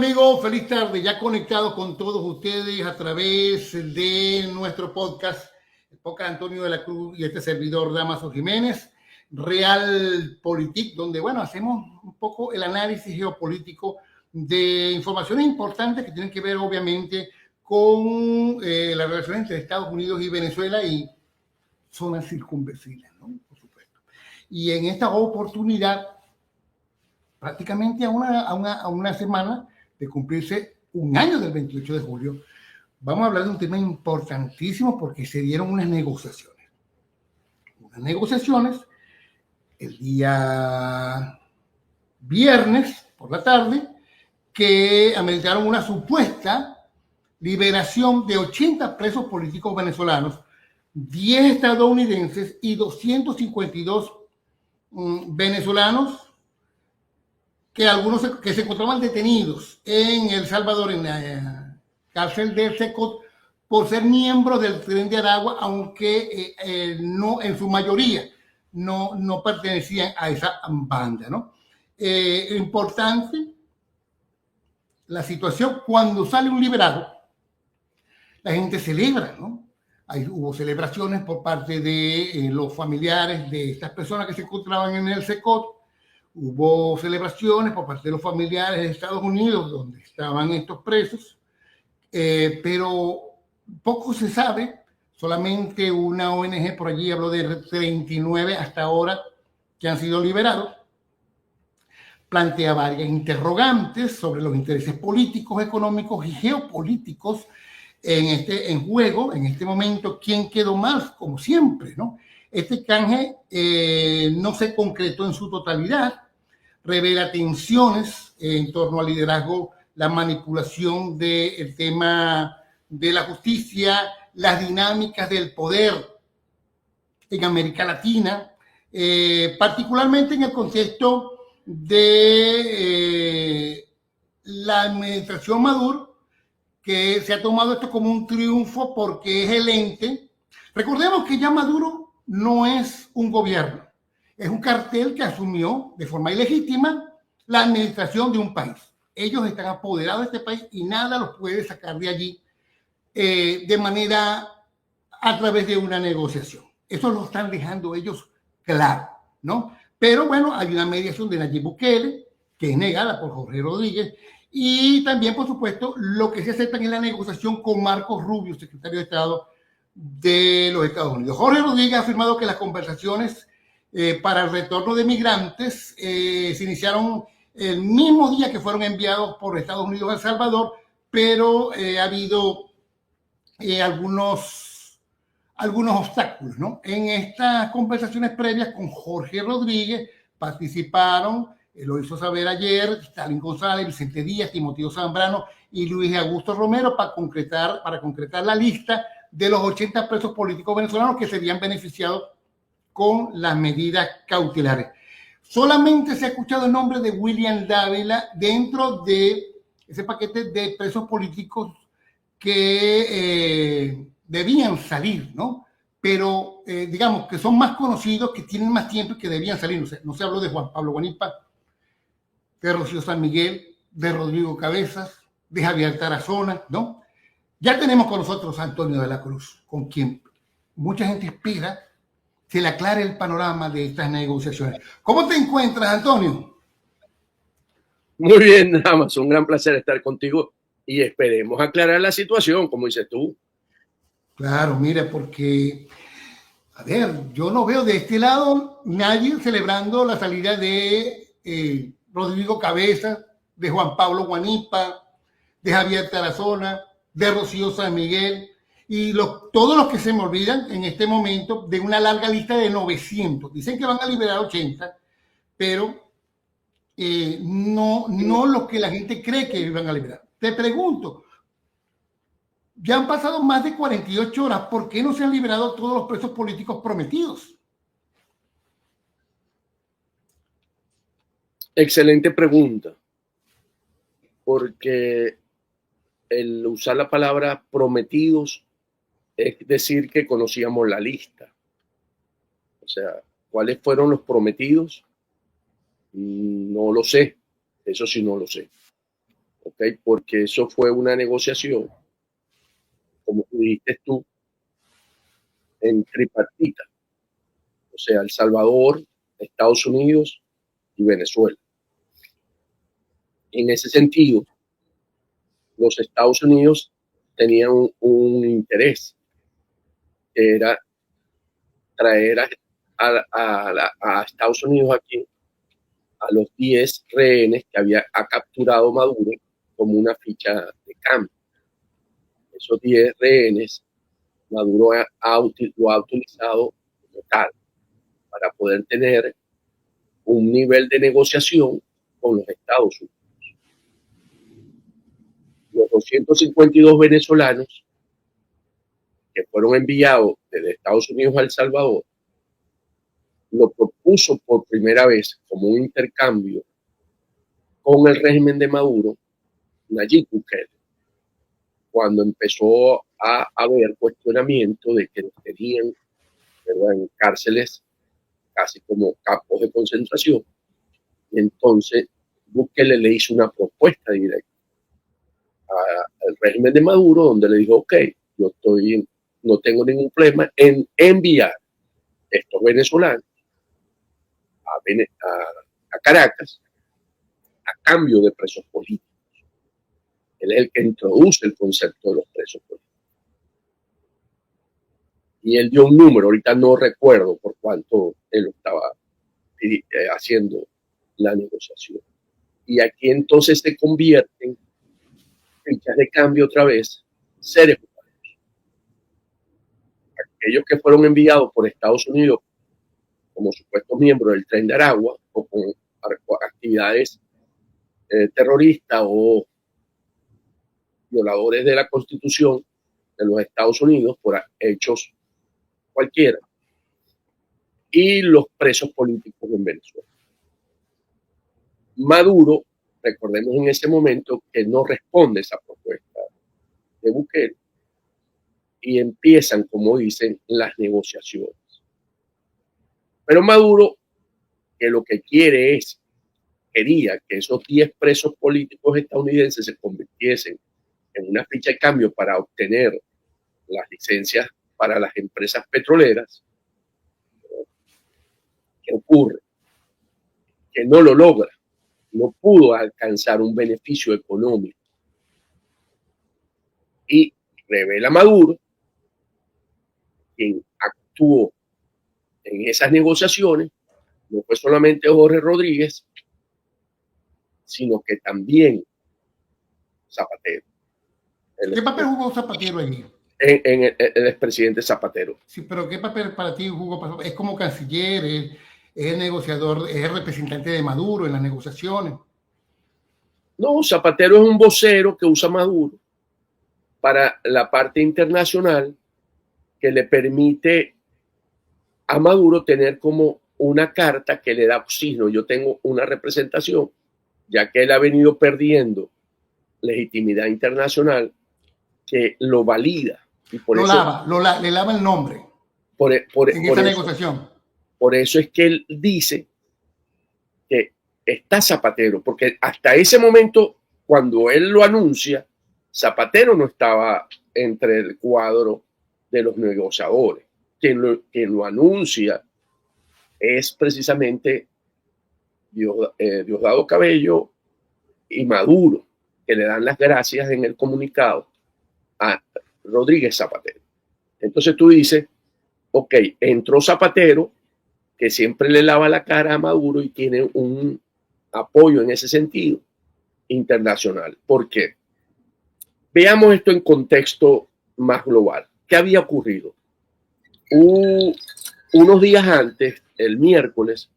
amigos? Feliz tarde, ya conectados con todos ustedes a través de nuestro podcast, el podcast Antonio de la Cruz y este servidor Damaso Jiménez, Realpolitik, donde, bueno, hacemos un poco el análisis geopolítico de informaciones importantes que tienen que ver, obviamente, con las relaciones entre Estados Unidos y Venezuela y zonas circunvecinas, ¿no? Por supuesto. Y en esta oportunidad, prácticamente a una semana de cumplirse un año del 28 de julio, vamos a hablar de un tema importantísimo porque se dieron unas negociaciones. El día viernes por la tarde que ameritaron una supuesta liberación de 80 presos políticos venezolanos, 10 estadounidenses y 252 venezolanos que algunos que se encontraban detenidos en El Salvador, en la cárcel de Secot, por ser miembros del Tren de Aragua, aunque no, en su mayoría no pertenecían a esa banda, ¿no? Importante la situación, cuando sale un liberado, la gente celebra, ¿no? Hubo celebraciones por parte de los familiares de estas personas que se encontraban en el Secot. Hubo celebraciones por parte de los familiares de Estados Unidos, donde estaban estos presos, pero poco se sabe. Solamente una ONG por allí habló de 39 hasta ahora que han sido liberados. Plantea varias interrogantes sobre los intereses políticos, económicos y geopolíticos en juego, en este momento. ¿Quién quedó más? Como siempre, ¿no? Este canje no se concretó en su totalidad, revela tensiones en torno al liderazgo, la manipulación del tema de la justicia, las dinámicas del poder en América Latina, particularmente en el contexto de la administración Maduro, que se ha tomado esto como un triunfo porque es el ente. Recordemos que ya Maduro no es un gobierno, es un cartel que asumió de forma ilegítima la administración de un país. Ellos están apoderados de este país y nada los puede sacar de allí de manera a través de una negociación. Eso lo están dejando ellos claro, ¿no? Pero bueno, hay una mediación de Nayib Bukele, que es negada por Jorge Rodríguez, y también, por supuesto, lo que se acepta en la negociación con Marcos Rubio, secretario de Estado de los Estados Unidos. Jorge Rodríguez ha afirmado que las conversaciones para el retorno de migrantes se iniciaron el mismo día que fueron enviados por Estados Unidos a El Salvador, pero ha habido algunos obstáculos, ¿no? En estas conversaciones previas con Jorge Rodríguez participaron, lo hizo saber ayer, Stalin González, Vicente Díaz, Timoteo Zambrano y Luis Augusto Romero para concretar la lista de los 80 presos políticos venezolanos que se habían beneficiado con las medidas cautelares. Solamente se ha escuchado el nombre de William Dávila dentro de ese paquete de presos políticos que debían salir, ¿no? Pero digamos que son más conocidos, que tienen más tiempo y que debían salir. No se habló de Juan Pablo Guanipa, de Rocío San Miguel, de Rodrigo Cabezas, de Javier Tarazona, ¿no? Ya tenemos con nosotros a Antonio de la Cruz, con quien mucha gente espera se le aclare el panorama de estas negociaciones. ¿Cómo te encuentras, Antonio? Muy bien, Damas, un gran placer estar contigo y esperemos aclarar la situación, como dices tú. Claro, mira, porque, a ver, yo no veo de este lado nadie celebrando la salida de Rodrigo Cabeza, de Juan Pablo Guanipa, de Javier Tarazona, de Rocío San Miguel, y todos los que se me olvidan en este momento de una larga lista de 900. Dicen que van a liberar 80, pero no lo que la gente cree que van a liberar. Te pregunto, ya han pasado más de 48 horas, ¿por qué no se han liberado todos los presos políticos prometidos? Excelente pregunta, porque el usar la palabra prometidos es decir que conocíamos la lista. O sea, ¿cuáles fueron los prometidos? No lo sé, eso sí no lo sé. ¿ok? Porque eso fue una negociación, como dijiste tú, en tripartita, o sea, El Salvador, Estados Unidos y Venezuela. En ese sentido, los Estados Unidos tenían un interés, que era traer a Estados Unidos aquí a los 10 rehenes que había capturado Maduro como una ficha de cambio. Esos 10 rehenes Maduro lo ha utilizado como tal para poder tener un nivel de negociación con los Estados Unidos. Los 252 venezolanos que fueron enviados desde Estados Unidos a El Salvador lo propuso por primera vez como un intercambio con el régimen de Maduro, Nayib Bukele, cuando empezó a haber cuestionamiento de que los tenían, ¿verdad?, en cárceles casi como campos de concentración. Y entonces Bukele le hizo una propuesta directa al régimen de Maduro, donde le dijo, ok, no tengo ningún problema en enviar estos venezolanos a Caracas a cambio de presos políticos. Él es el que introduce el concepto de los presos políticos. Y él dio un número, ahorita no recuerdo por cuánto él estaba haciendo la negociación. Y aquí entonces se convierten fichas de cambio otra vez, seres humanos. Aquellos que fueron enviados por Estados Unidos como supuestos miembros del Tren de Aragua o con actividades terroristas o violadores de la Constitución de los Estados Unidos por hechos cualquiera, y los presos políticos en Venezuela. Maduro, recordemos en ese momento que no responde a esa propuesta de Bukele y empiezan, como dicen, las negociaciones. Pero Maduro, que lo que quería que esos 10 presos políticos estadounidenses se convirtiesen en una ficha de cambio para obtener las licencias para las empresas petroleras. ¿Qué ocurre? Que no lo logra, no pudo alcanzar un beneficio económico. Y revela Maduro, quien actuó en esas negociaciones, no fue solamente Jorge Rodríguez, sino que también Zapatero. ¿Qué papel jugó Zapatero allí? En el expresidente Zapatero. Sí, pero ¿qué papel para ti jugó? ¿Es como canciller, es el negociador, es el representante de Maduro en las negociaciones? No, Zapatero es un vocero que usa Maduro para la parte internacional, que le permite a Maduro tener como una carta que le da oxígeno. Yo tengo una representación, ya que él ha venido perdiendo legitimidad internacional, que lo valida. Y por le eso lava el nombre en esa negociación. Por eso es que él dice que está Zapatero, porque hasta ese momento, cuando él lo anuncia, Zapatero no estaba entre el cuadro de los negociadores. Quien lo anuncia es precisamente Diosdado Cabello y Maduro, que le dan las gracias en el comunicado a Rodríguez Zapatero. Entonces tú dices, ok, entró Zapatero, que siempre le lava la cara a Maduro y tiene un apoyo en ese sentido internacional. ¿Por qué? Veamos esto en contexto más global. ¿Qué había ocurrido? Unos días antes, el miércoles,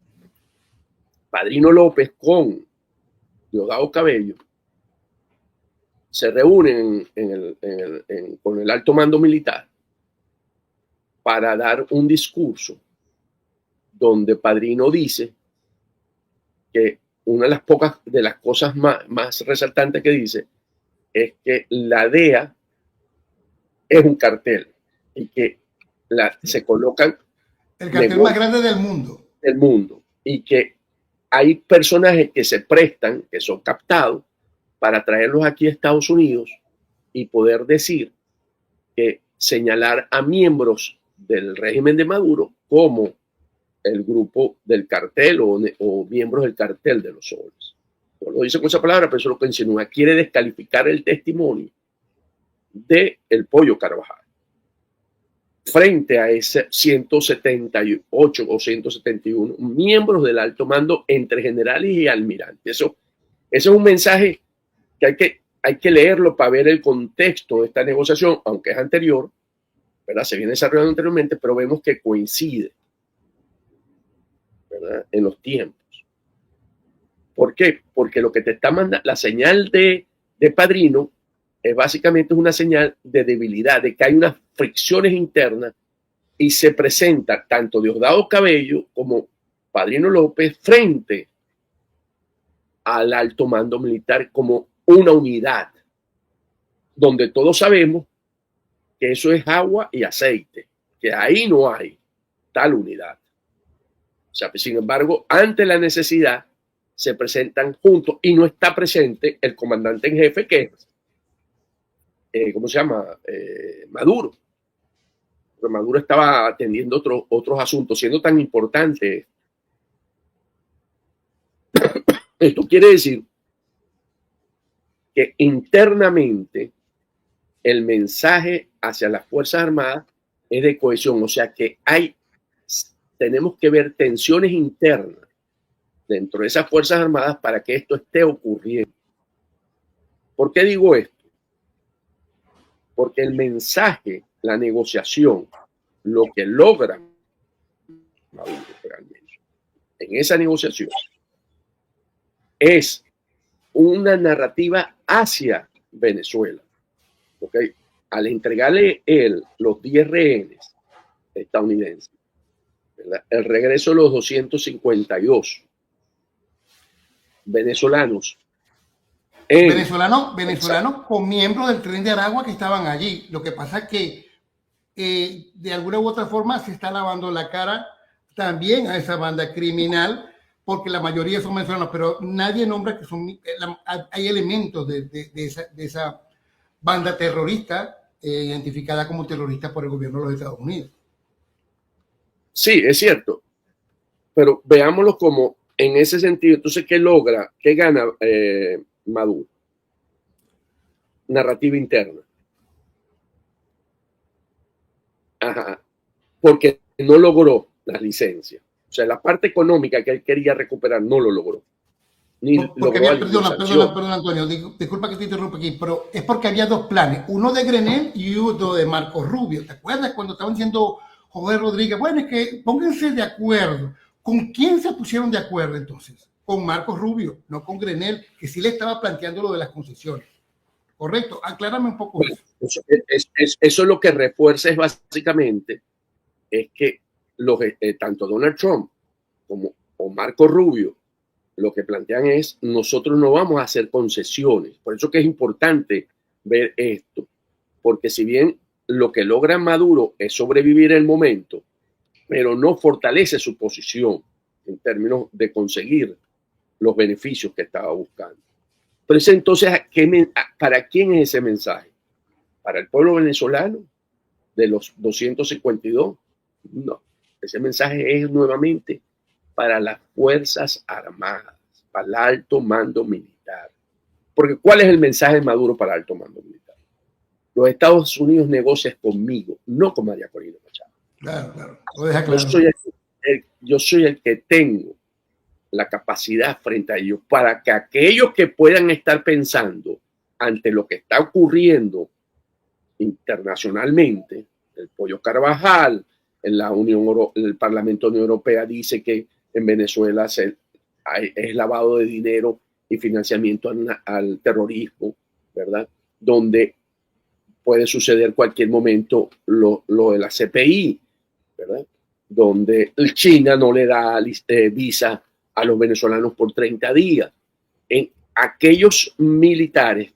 Padrino López con Diosdado Cabello se reúnen con el alto mando militar para dar un discurso donde Padrino dice que una de las cosas más resaltantes que dice es que la DEA es un cartel y que se colocan el cartel más grande del mundo y que hay personajes que se prestan, que son captados para traerlos aquí a Estados Unidos y poder decir que señalar a miembros del régimen de Maduro como el grupo del cartel o miembros del cartel de los soles. No lo dice con esa palabra, pero eso es lo que insinúa. Quiere descalificar el testimonio de el Pollo Carvajal frente a ese 178 o 171 miembros del alto mando entre generales y almirantes. Eso es un mensaje que hay que leerlo para ver el contexto de esta negociación, aunque es anterior, ¿verdad? Se viene desarrollando anteriormente, pero vemos que coincide, ¿verdad?, en los tiempos. ¿Por qué? Porque lo que te está mandando, la señal de padrino, es básicamente una señal de debilidad, de que hay unas fricciones internas y se presenta tanto Diosdado Cabello como Padrino López frente al alto mando militar como una unidad, donde todos sabemos que eso es agua y aceite, que ahí no hay tal unidad. O sea, sin embargo, ante la necesidad se presentan juntos y no está presente el comandante en jefe, que es ¿cómo se llama? Maduro. Pero Maduro estaba atendiendo otros asuntos, siendo tan importante. Esto quiere decir que internamente el mensaje hacia las Fuerzas Armadas es de cohesión, o sea que tenemos que ver tensiones internas dentro de esas Fuerzas Armadas para que esto esté ocurriendo. ¿Por qué digo esto? Porque el mensaje, la negociación, lo que logra Maduro en esa negociación es una narrativa hacia Venezuela. ¿Okay? Al entregarle él los 10 rehenes estadounidenses, ¿verdad?, el regreso de los 252 venezolanos. Venezolanos con miembros del Tren de Aragua que estaban allí. Lo que pasa es que de alguna u otra forma se está lavando la cara también a esa banda criminal, porque la mayoría son venezolanos, pero nadie nombra que hay elementos de esa banda terrorista identificada como terrorista por el gobierno de los Estados Unidos. Sí, es cierto, pero veámoslo como en ese sentido. Entonces, ¿qué logra? ¿Qué gana Maduro? Narrativa interna. Ajá. Porque no logró las licencias. O sea, la parte económica que él quería recuperar no lo logró. Perdón, Antonio, disculpa que te interrumpa aquí, pero es porque había dos planes, uno de Grenell y otro de Marcos Rubio. ¿Te acuerdas cuando estaban diciendo José Rodríguez? Bueno, es que pónganse de acuerdo. ¿Con quién se pusieron de acuerdo entonces? Con Marcos Rubio, no con Grenell, que sí le estaba planteando lo de las concesiones. Correcto, aclárame un poco eso. Eso es lo que refuerza es básicamente es que tanto Donald Trump como Marco Rubio lo que plantean es: nosotros no vamos a hacer concesiones. Por eso que es importante ver esto, porque si bien lo que logra Maduro es sobrevivir el momento, pero no fortalece su posición en términos de conseguir los beneficios que estaba buscando. Pero entonces, ¿para quién es ese mensaje? ¿Para el pueblo venezolano de los 252? No, ese mensaje es nuevamente para las Fuerzas Armadas, para el alto mando militar. Porque ¿cuál es el mensaje de Maduro para el alto mando militar? Los Estados Unidos negocian conmigo, no con María Corina Machado. Claro. Lo deja claro. Yo soy el que tengo la capacidad frente a ellos para que aquellos que puedan estar pensando ante lo que está ocurriendo internacionalmente, el Pollo Carvajal, en la el Parlamento de la Unión Europea dice que en Venezuela es lavado de dinero y financiamiento al terrorismo, ¿verdad? Donde puede suceder cualquier momento lo de la CPI, ¿verdad? Donde China no le da visa a los venezolanos por 30 días. En aquellos militares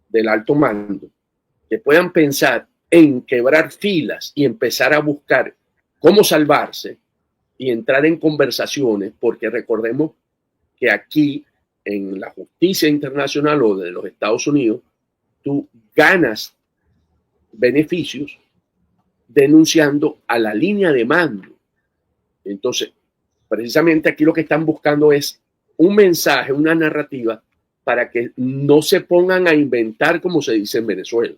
del alto mando que puedan pensar en quebrar filas y empezar a buscar cómo salvarse y entrar en conversaciones, porque recordemos que aquí en la justicia internacional o de los Estados Unidos, tú ganas beneficios denunciando a la línea de mando. Entonces, precisamente aquí lo que están buscando es un mensaje, una narrativa, para que no se pongan a inventar como se dice en Venezuela.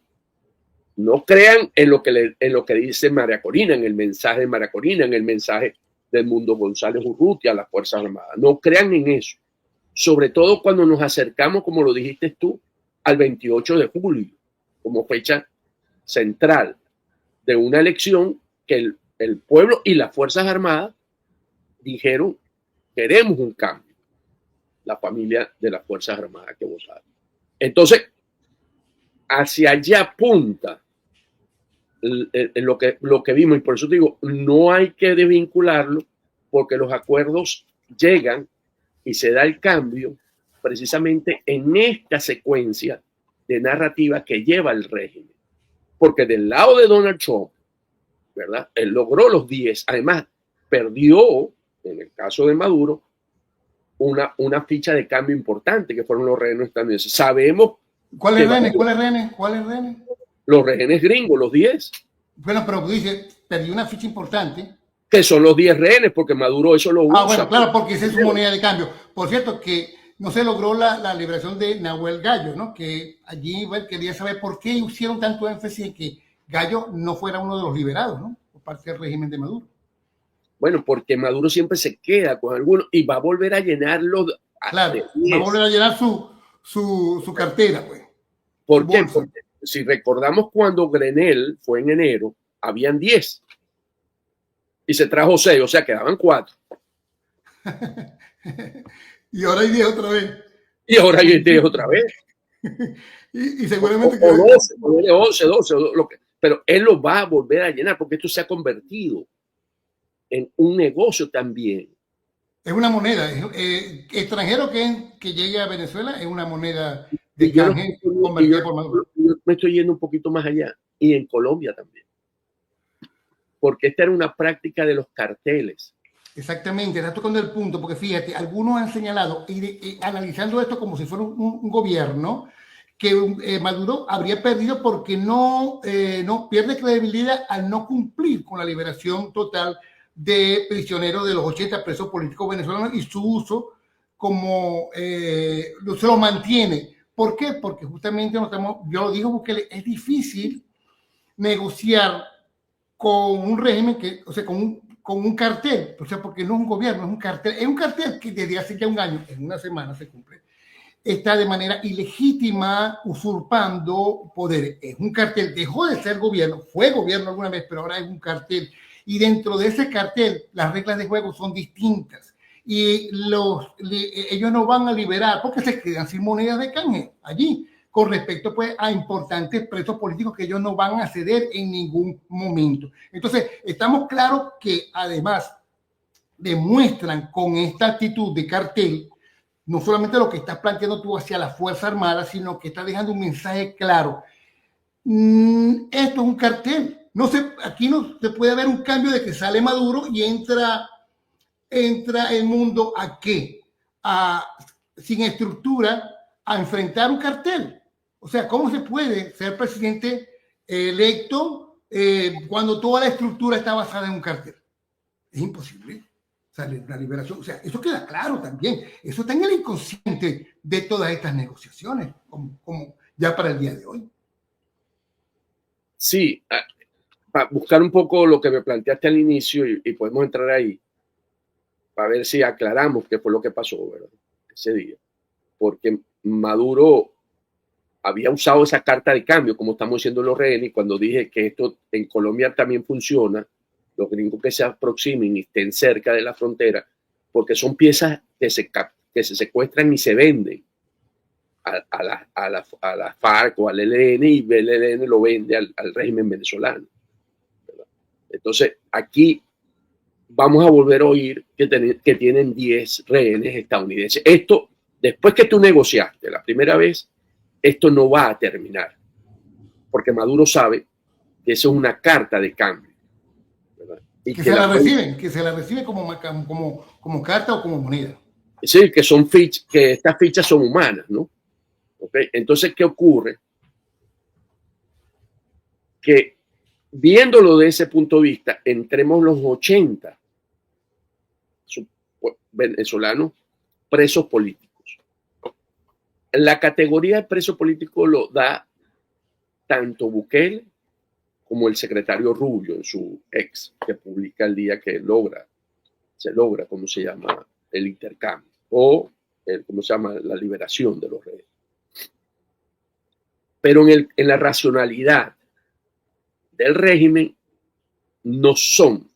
No crean en lo que dice María Corina, en el mensaje de María Corina, en el mensaje del Mundo González Urrutia a las Fuerzas Armadas. No crean en eso. Sobre todo cuando nos acercamos, como lo dijiste tú, al 28 de julio, como fecha central de una elección que el pueblo y las Fuerzas Armadas dijeron, queremos un cambio. La familia de las Fuerzas Armadas que votaron. Entonces, hacia allá apunta lo que vimos, y por eso digo, no hay que desvincularlo, porque los acuerdos llegan y se da el cambio precisamente en esta secuencia de narrativa que lleva el régimen. Porque del lado de Donald Trump, ¿verdad? Él logró los 10, además perdió, en el caso de Maduro, una ficha de cambio importante, que fueron los rehenes estadounidenses. Sabemos... ¿Cuáles rehenes? Los rehenes gringos, los 10. Bueno, pero dice, perdió una ficha importante. Que son los 10 rehenes, porque Maduro eso lo usa. Bueno, claro, porque esa es su moneda de cambio. Por cierto, que no se logró la liberación de Nahuel Gallo, ¿no? Que allí quería saber por qué hicieron tanto énfasis en que Gallo no fuera uno de los liberados, ¿no? Por parte del régimen de Maduro. Bueno, porque Maduro siempre se queda con algunos y va a volver a llenarlo. Claro, va a volver a llenar su cartera, pues. ¿Por qué? Porque si recordamos cuando Grenell fue en enero, habían 10 y se trajo 6, o sea, quedaban 4. Y ahora hay 10 otra vez. Y ahora hay 10 otra vez. y seguramente... O 12, 11, 12, pero él lo va a volver a llenar porque esto se ha convertido en un negocio también. Es una moneda. Extranjero que llegue a Venezuela es una moneda de canje convertida por Maduro. Yo me estoy yendo un poquito más allá. Y en Colombia también. Porque esta era una práctica de los carteles. Exactamente, estás tocando el punto, porque fíjate, algunos han señalado, analizando esto como si fuera un gobierno, que Maduro habría perdido porque no pierde credibilidad al no cumplir con la liberación total de prisioneros de los 80 presos políticos venezolanos y su uso como se lo mantiene. ¿Por qué? Porque justamente yo lo digo porque es difícil negociar con un régimen con un cartel, o sea, porque no es un gobierno, es un cartel que desde hace ya un año, en una semana se cumple, está de manera ilegítima usurpando poderes. Es un cartel, dejó de ser gobierno, fue gobierno alguna vez, pero ahora es un cartel. Y dentro de ese cartel, las reglas de juego son distintas. Y ellos no van a liberar porque se quedan sin monedas de canje allí, con respecto pues a importantes presos políticos que ellos no van a ceder en ningún momento. Entonces, estamos claros que además demuestran con esta actitud de cartel no solamente lo que estás planteando tú hacia la Fuerza Armada, sino que está dejando un mensaje claro. Esto es un cartel. Aquí no se puede ver un cambio de que sale Maduro y entra el mundo ¿a qué? Sin estructura, a enfrentar un cartel. O sea, ¿cómo se puede ser presidente electo cuando toda la estructura está basada en un cartel? Es imposible. O sea, la liberación, o sea, eso queda claro también. Eso está en el inconsciente de todas estas negociaciones, como ya para el día de hoy. Sí, para buscar un poco lo que me planteaste al inicio y podemos entrar ahí, para ver si aclaramos qué fue lo que pasó, ¿verdad? Ese día. Porque Maduro había usado esa carta de cambio, como estamos diciendo los rehenes, y cuando dije que esto en Colombia también funciona, los gringos que se aproximen y estén cerca de la frontera, porque son piezas que se secuestran y se venden a la FARC o al ELN, y el ELN lo vende al régimen venezolano, ¿verdad? Entonces, aquí vamos a volver a oír que tienen 10 rehenes estadounidenses. Esto, después que tú negociaste la primera vez, esto no va a terminar, porque Maduro sabe que eso es una carta de cambio, ¿verdad? Y que se la reciben como carta o como moneda. Sí, que son fichas, que estas fichas son humanas, ¿no? ¿Okay? Entonces, ¿qué ocurre? Que viéndolo de ese punto de vista, entremos los 80 venezolanos presos políticos. La categoría de preso político lo da tanto Bukele como el secretario Rubio en su ex, que publica el día que se logra, ¿cómo se llama? El intercambio, o ¿cómo se llama? La liberación de los rehenes. Pero en la racionalidad del régimen no son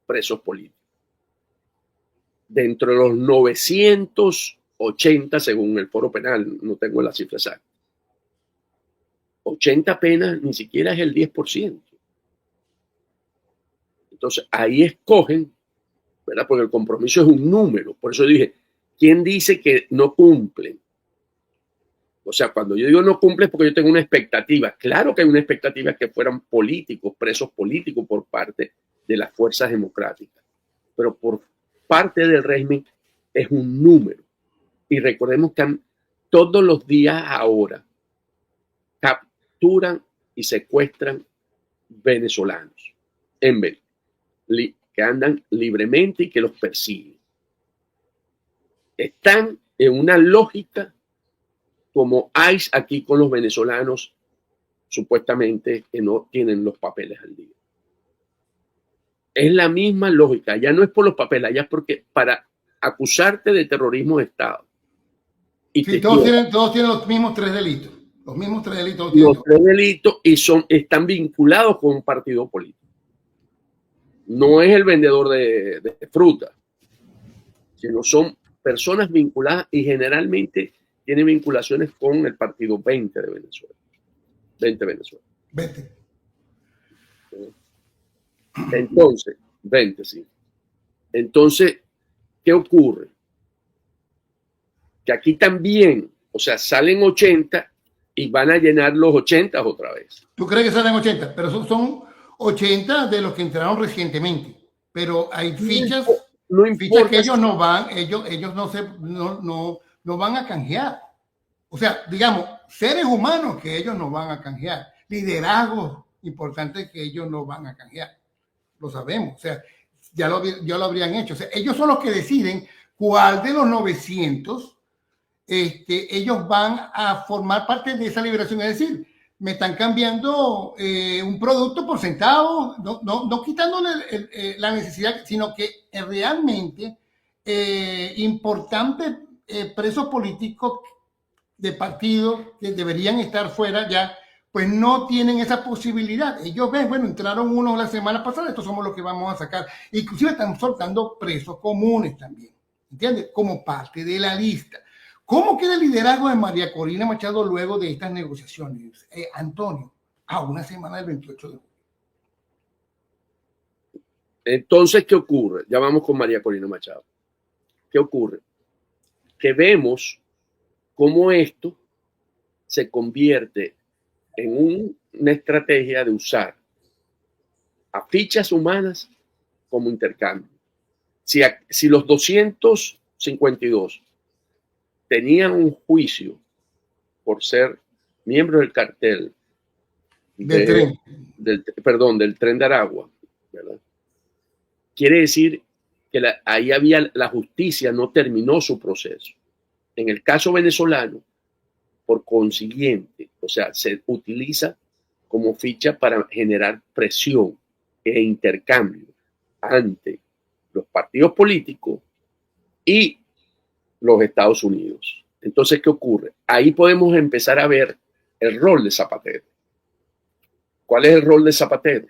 presos políticos. Dentro de los 980, según el Foro Penal, no tengo la cifra exacta, 80 apenas ni siquiera es el 10%. Entonces, ahí escogen, ¿verdad? Porque el compromiso es un número. Por eso dije, ¿quién dice que no cumplen? O sea, cuando yo digo no cumplen es porque yo tengo una expectativa. Claro que hay una expectativa que fueran políticos, presos políticos por parte de las fuerzas democráticas. Pero por parte del régimen es un número. Y recordemos que todos los días ahora capturan y secuestran venezolanos en Venezuela, que andan libremente y que los persiguen. Están en una lógica como ICE aquí con los venezolanos supuestamente que no tienen los papeles al día. Es la misma lógica, ya no es por los papeles, ya es porque para acusarte de terrorismo de Estado. Y sí, todos tienen los mismos 3 delitos. Los mismos 3 delitos. Los 3 delitos y están vinculados con un partido político. No es el vendedor de fruta, sino son personas vinculadas y generalmente tienen vinculaciones con el partido 20 de Venezuela. 20 Venezuela. 20. Entonces, 20, sí. Entonces, ¿qué ocurre? Que aquí también, o sea, salen 80 y van a llenar los 80 otra vez. ¿Tú crees que salen 80? Pero son 80 de los que entraron recientemente. Pero hay fichas, fichas que ellos no van, ellos no van a canjear. O sea, digamos, seres humanos que ellos no van a canjear. Liderazgos importantes que ellos no van a canjear. Lo sabemos. O sea, ya lo habrían hecho. O sea, ellos son los que deciden cuál de los 900 ellos van a formar parte de esa liberación. Es decir, me están cambiando un producto por centavos, no quitándole la necesidad, sino que realmente importantes presos políticos de partido que deberían estar fuera ya, pues no tienen esa posibilidad. Ellos ven, bueno, entraron unos la semana pasada, estos somos los que vamos a sacar. Inclusive están soltando presos comunes también, ¿entiendes? Como parte de la lista. ¿Cómo queda el liderazgo de María Corina Machado luego de estas negociaciones? Antonio, a una semana del 28 de julio. Entonces, ¿qué ocurre? Ya vamos con María Corina Machado. ¿Qué ocurre? Que vemos cómo esto se convierte en una estrategia de usar a fichas humanas como intercambio. Si los 252 tenían un juicio por ser miembros del cartel del Tren de Aragua, ¿verdad? Quiere decir que ahí la justicia no terminó su proceso. En el caso venezolano, por consiguiente, o sea, se utiliza como ficha para generar presión e intercambio ante los partidos políticos y los Estados Unidos. Entonces, ¿qué ocurre? Ahí podemos empezar a ver el rol de Zapatero. ¿Cuál es el rol de Zapatero?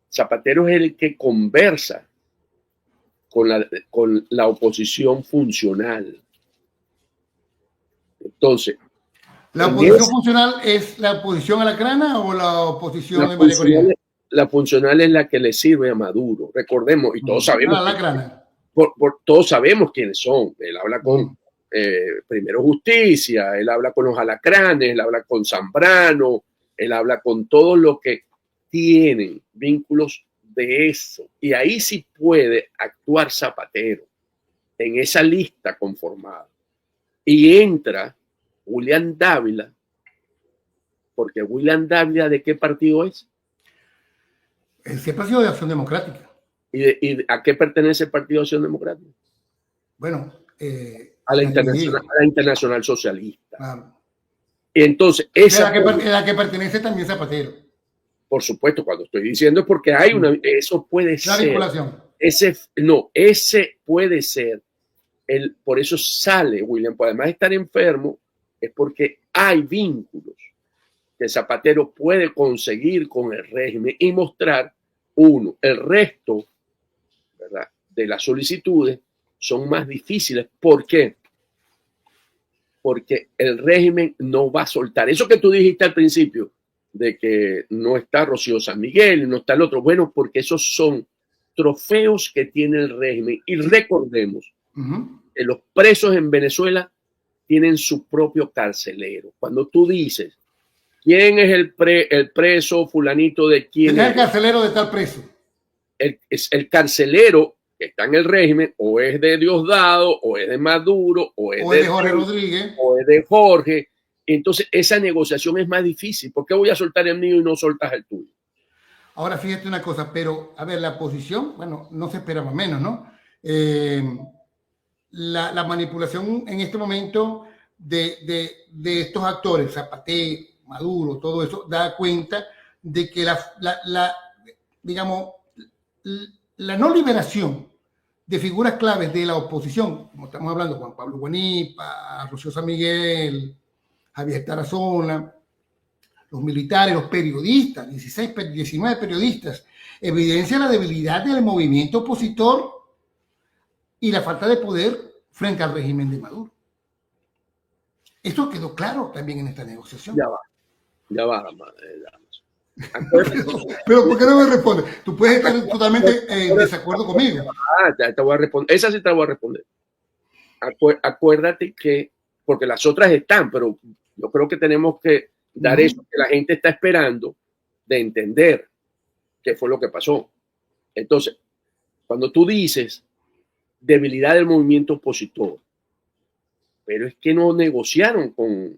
Zapatero es el que conversa con la oposición funcional. Entonces, ¿la oposición funcional es la oposición a la grana o la oposición de María Corina? La funcional es la que le sirve a Maduro. Recordemos, y todos sabemos. A la grana. Todos sabemos quiénes son. Él habla con Primero Justicia, él habla con los alacranes, él habla con Zambrano, él habla con todos los que tienen vínculos de eso. Y ahí sí puede actuar Zapatero. en esa lista conformada y entra William Dávila, porque William Dávila, ¿de qué partido es? Siempre ha sido de Acción Democrática. ¿Y a qué pertenece el Partido de Acción Democrática? Bueno, a la Internacional Socialista. Claro. Y entonces, la que pertenece también Zapatero. Por supuesto, cuando estoy diciendo es porque hay una, eso puede ser. La vinculación. Ese puede ser. Por eso sale William, pues además de estar enfermo, es porque hay vínculos que Zapatero puede conseguir con el régimen y mostrar, uno, el resto, ¿verdad?, de las solicitudes son más difíciles. ¿Por qué? Porque el régimen no va a soltar. Eso que tú dijiste al principio, de que no está Rocío San Miguel y no está el otro, bueno, porque esos son trofeos que tiene el régimen. Y recordemos que los presos en Venezuela tienen su propio carcelero. Cuando tú dices, ¿quién es el preso fulanito de quién? ¿Quién es el carcelero de tal preso? El carcelero que está en el régimen o es de Diosdado, o es de Maduro, o es de Jorge Rodríguez, o es de Jorge. Entonces esa negociación es más difícil. ¿Por qué voy a soltar el mío y no soltas el tuyo? Ahora fíjate una cosa, pero a ver, la posición, bueno, no se esperaba menos, ¿no? La manipulación en este momento de estos actores, Zapatero, Maduro, todo eso, da cuenta de que digamos, la no liberación de figuras claves de la oposición, como estamos hablando, Juan Pablo Guanipa, Rocío San Miguel, Javier Tarazona, los militares, los periodistas, 19 periodistas, evidencia la debilidad del movimiento opositor y la falta de poder frente al régimen de Maduro. Eso quedó claro también en esta negociación. Ya va, Pero ¿por qué no me respondes? Tú puedes estar totalmente en desacuerdo conmigo. Ya te voy a responder. Esa sí te la voy a responder. Acuérdate que, porque las otras están, pero yo creo que tenemos que dar eso que la gente está esperando, de entender qué fue lo que pasó. Entonces, cuando tú dices debilidad del movimiento opositor, pero es que no negociaron con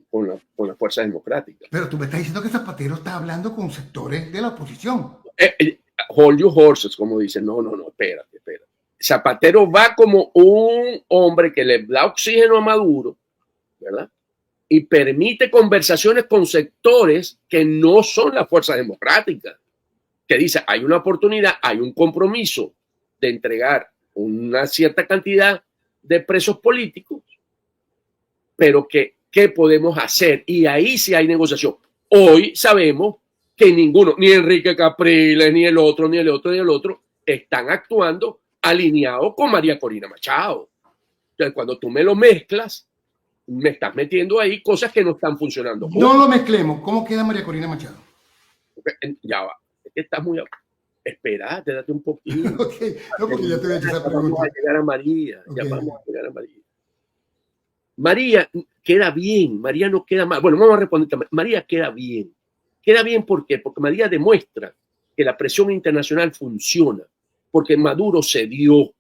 la fuerza democrática. Pero tú me estás diciendo que Zapatero está hablando con sectores de la oposición. Hold your horses, como dicen. No, espérate. Zapatero va como un hombre que le da oxígeno a Maduro, ¿verdad? Y permite conversaciones con sectores que no son la fuerza democrática, que dice, hay una oportunidad, hay un compromiso de entregar una cierta cantidad de presos políticos, pero ¿qué podemos hacer? Y ahí sí hay negociación. Hoy sabemos que ninguno, ni Enrique Capriles, ni el otro, están actuando alineados con María Corina Machado. Entonces, cuando tú me lo mezclas, me estás metiendo ahí cosas que no están funcionando. No lo mezclemos. ¿Cómo queda María Corina Machado? Ya va. Es que estás muy... Espérate, date un poquito. Okay. No, porque ya te voy a echar esa pregunta. Vamos a llegar a María. Okay. Ya vamos a llegar a María. María queda bien. María no queda mal. Bueno, vamos a responder. María queda bien. Queda bien, ¿por qué? Porque María demuestra que la presión internacional funciona. Porque Maduro cedió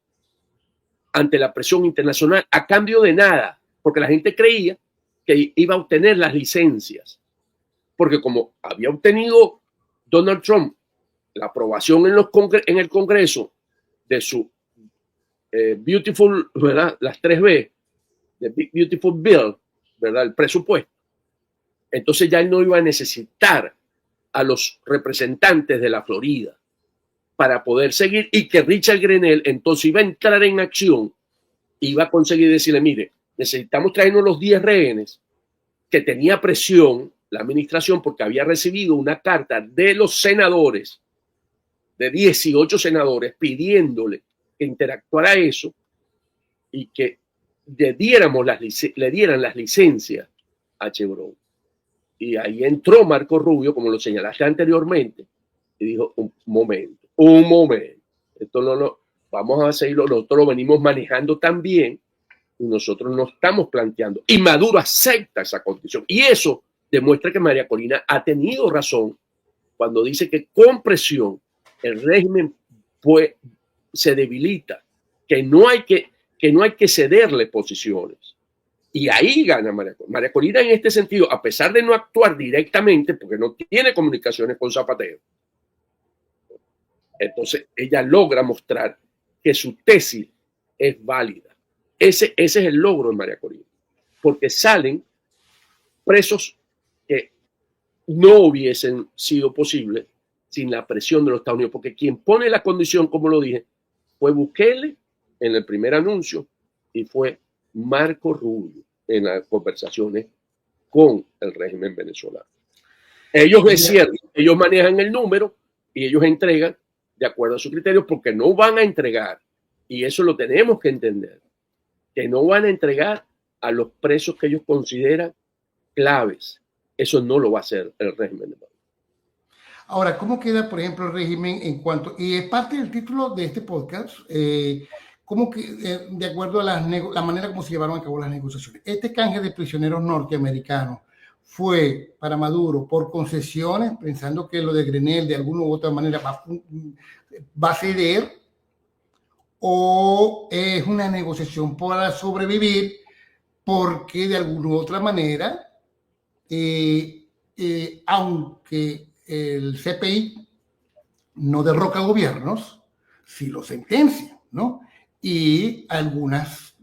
ante la presión internacional a cambio de nada. Porque la gente creía que iba a obtener las licencias. Porque como había obtenido Donald Trump la aprobación en el Congreso de su Beautiful, ¿verdad?, las 3B, de Beautiful Bill, ¿verdad?, el presupuesto. Entonces ya él no iba a necesitar a los representantes de la Florida para poder seguir, y que Richard Grenell entonces iba a entrar en acción, iba a conseguir decirle, mire, necesitamos traernos los 10 rehenes, que tenía presión la administración porque había recibido una carta de los senadores, de 18 senadores, pidiéndole que interactuara eso y que le dieran las licencias a Chevron. Y ahí entró Marco Rubio, como lo señalaste anteriormente, y dijo, un momento, esto no, vamos a seguirlo, nosotros lo venimos manejando también y nosotros no estamos planteando. Y Maduro acepta esa condición. Y eso demuestra que María Corina ha tenido razón cuando dice que con presión el régimen se debilita, que no hay que que no hay que cederle posiciones. Y ahí gana María Corina. María Corina en este sentido, a pesar de no actuar directamente, porque no tiene comunicaciones con Zapatero, entonces ella logra mostrar que su tesis es válida. Ese es el logro de María Corina, porque salen presos que no hubiesen sido posibles sin la presión de los Estados Unidos, porque quien pone la condición, como lo dije, fue Bukele en el primer anuncio y fue Marco Rubio en las conversaciones con el régimen venezolano. Ellos es cierto, ellos manejan el número y ellos entregan de acuerdo a su criterio, porque no van a entregar, y eso lo tenemos que entender, que no van a entregar a los presos que ellos consideran claves. Eso no lo va a hacer el régimen de Maduro. Ahora, ¿cómo queda, por ejemplo, el régimen en cuanto, y es parte del título de este podcast, cómo que, de acuerdo a la manera como se llevaron a cabo las negociaciones? Este canje de prisioneros norteamericanos fue para Maduro por concesiones, pensando que lo de Grenell de alguna u otra manera va a ceder, o es una negociación para sobrevivir, porque de alguna u otra manera, aunque el CPI no derroca gobiernos, sí lo sentencia, ¿no? Y algunas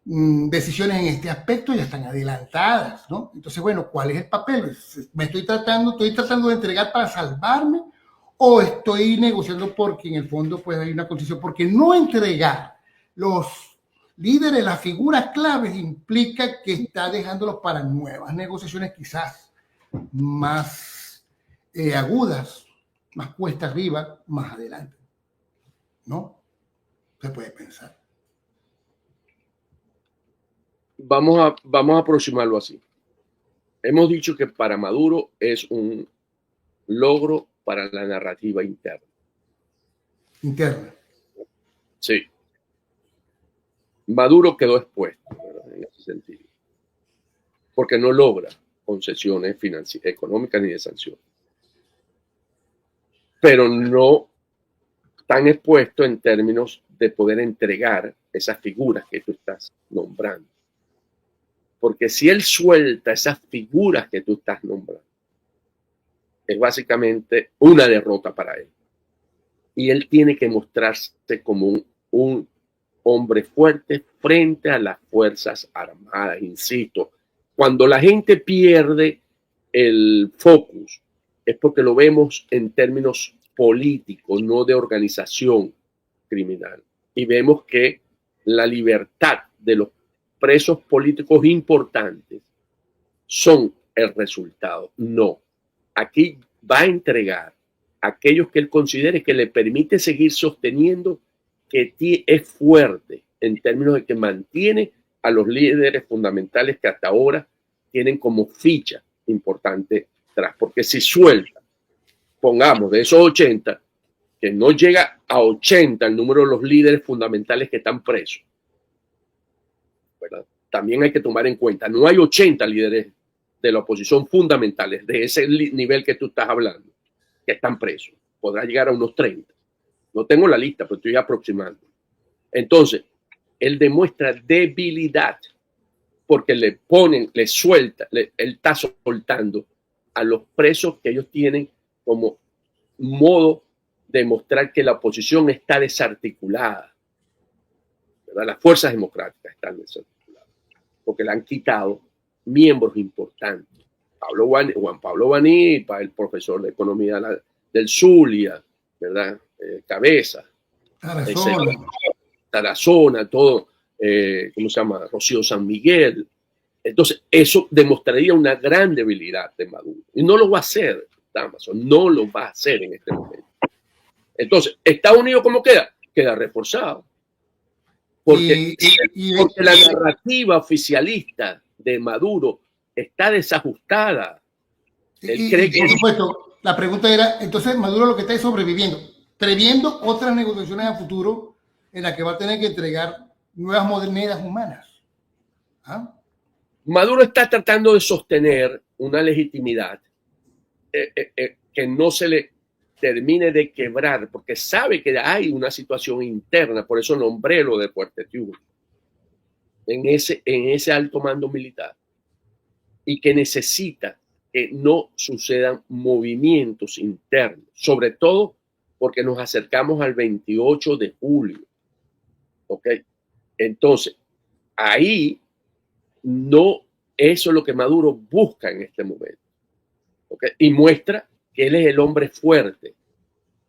decisiones en este aspecto ya están adelantadas, ¿no? Entonces, bueno, ¿cuál es el papel? ¿Me estoy tratando de entregar para salvarme o estoy negociando porque en el fondo pues hay una condición? Porque no entregar los líderes, las figuras claves, implica que está dejándolos para nuevas negociaciones quizás más agudas, más cuesta arriba, más adelante, ¿no? Se puede pensar. Vamos a aproximarlo así. Hemos dicho que para Maduro es un logro para la narrativa interna. Interna. Sí. Maduro quedó expuesto, ¿verdad? En ese sentido, porque no logra concesiones económicas ni de sanciones. Pero no tan expuesto en términos de poder entregar esas figuras que tú estás nombrando. Porque si él suelta esas figuras que tú estás nombrando, es básicamente una derrota para él. Y él tiene que mostrarse como un hombre fuerte frente a las Fuerzas Armadas. Insisto, cuando la gente pierde el focus, es porque lo vemos en términos políticos, no de organización criminal. Y vemos que la libertad de los presos políticos importantes son el resultado. No. Aquí va a entregar a aquellos que él considere que le permite seguir sosteniendo que es fuerte en términos de que mantiene a los líderes fundamentales que hasta ahora tienen como ficha importante atrás. Porque si suelta, pongamos de esos 80, que no llega a 80 el número de los líderes fundamentales que están presos, ¿verdad? También hay que tomar en cuenta, no hay 80 líderes de la oposición fundamentales de ese nivel que tú estás hablando, que están presos. Podrá llegar a unos 30. No tengo la lista, pero estoy aproximando. Entonces, él demuestra debilidad porque le suelta, él está soltando a los presos que ellos tienen como modo de mostrar que la oposición está desarticulada, ¿verdad? Las fuerzas democráticas están desarticuladas porque le han quitado miembros importantes. Juan Pablo Banipa, el profesor de economía del Zulia, ¿verdad? Cabeza, Tarazona, todo, ¿cómo se llama? Rocío San Miguel. Entonces, eso demostraría una gran debilidad de Maduro. Y no lo va a hacer, Damaso, no lo va a hacer en este momento. Entonces, ¿Estados Unidos cómo queda? Queda reforzado. Porque la narrativa oficialista de Maduro está desajustada. Él cree que... Por supuesto, la pregunta era, entonces Maduro lo que está es sobreviviendo, previendo otras negociaciones a futuro en las que va a tener que entregar nuevas monedas humanas. ¿Ah? Maduro está tratando de sostener una legitimidad que no se le termine de quebrar, porque sabe que hay una situación interna, por eso nombré lo de Puerto Tiuco, en ese alto mando militar, y que necesita que no sucedan movimientos internos, sobre todo porque nos acercamos al 28 de julio. ¿Ok? Entonces, ahí no, eso es lo que Maduro busca en este momento. ¿Ok? Y muestra que él es el hombre fuerte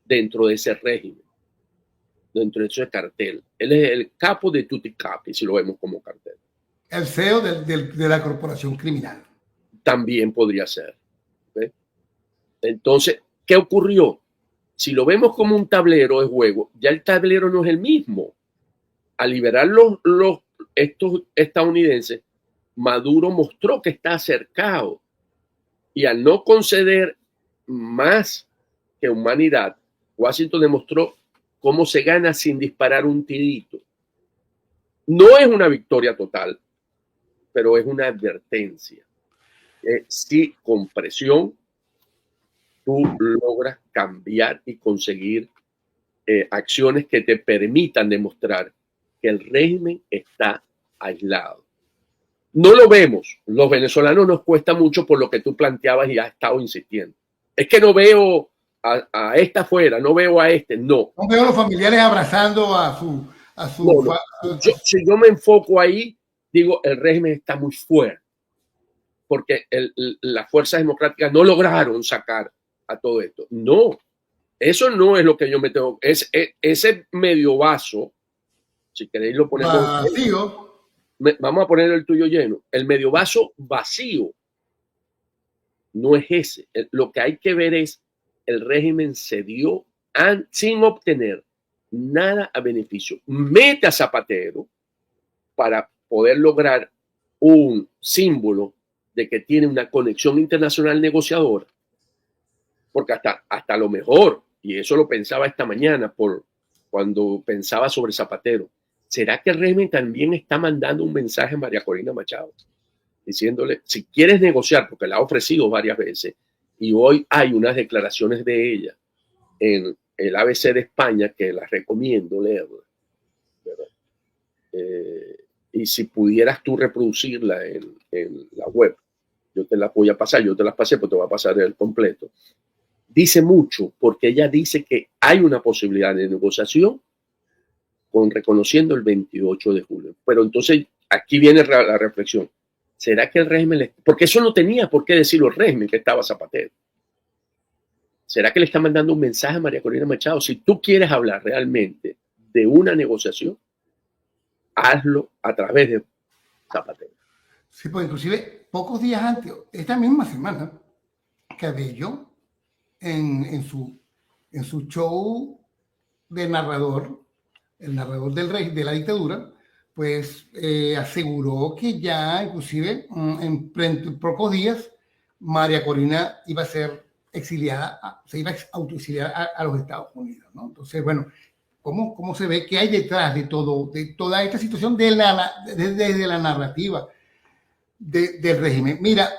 dentro de ese régimen, dentro de ese cartel. Él es el capo de tutti capi, si lo vemos como cartel. El CEO de la corporación criminal. También podría ser. ¿Okay? Entonces, ¿qué ocurrió? Si lo vemos como un tablero de juego, ya el tablero no es el mismo. Al liberar estos estadounidenses, Maduro mostró que está acercado, y al no conceder más que humanidad, Washington demostró cómo se gana sin disparar un tirito. No es una victoria total, pero es una advertencia. Si con presión tú logras cambiar y conseguir acciones que te permitan demostrar que el régimen está aislado. No lo vemos. Los venezolanos nos cuesta mucho por lo que tú planteabas y has estado insistiendo. Es que no veo a esta afuera, no veo a este, no. No veo a los familiares abrazando a su... No. Si yo me enfoco ahí, digo, el régimen está muy fuerte, porque las fuerzas democráticas no lograron sacar a todo esto. No, eso no es lo que yo me tengo. Ese medio vaso, si queréis lo ponemos vacío. Vamos a poner el tuyo lleno. El medio vaso vacío no es ese. Lo que hay que ver es el régimen cedió sin obtener nada a beneficio. Mete a Zapatero para poder lograr un símbolo de que tiene una conexión internacional negociadora, porque hasta lo mejor, y eso lo pensaba esta mañana cuando pensaba sobre Zapatero, ¿será que el régimen también está mandando un mensaje a María Corina Machado? Diciéndole, si quieres negociar, porque la ha ofrecido varias veces, y hoy hay unas declaraciones de ella en el ABC de España que las recomiendo leerla, y si pudieras tú reproducirla en la web, yo te la voy a pasar, yo te las pasé, pues te voy a pasar el completo. Dice mucho, porque ella dice que hay una posibilidad de negociación reconociendo el 28 de julio. Pero entonces aquí viene la reflexión. ¿Será que el régimen, porque eso no tenía por qué decirlo el régimen que estaba Zapatero? ¿Será que le está mandando un mensaje a María Corina Machado? Si tú quieres hablar realmente de una negociación, hazlo a través de Zapatero. Sí, pues inclusive pocos días antes, esta misma semana, Cabello, en su show de narrador, el narrador de la dictadura, pues aseguró que ya inclusive en pocos días María Corina iba a ser exiliada, se iba a autoexiliar a los Estados Unidos, ¿no? Entonces, bueno, ¿cómo se ve? ¿Qué hay detrás de toda esta situación desde la narrativa del régimen? Mira,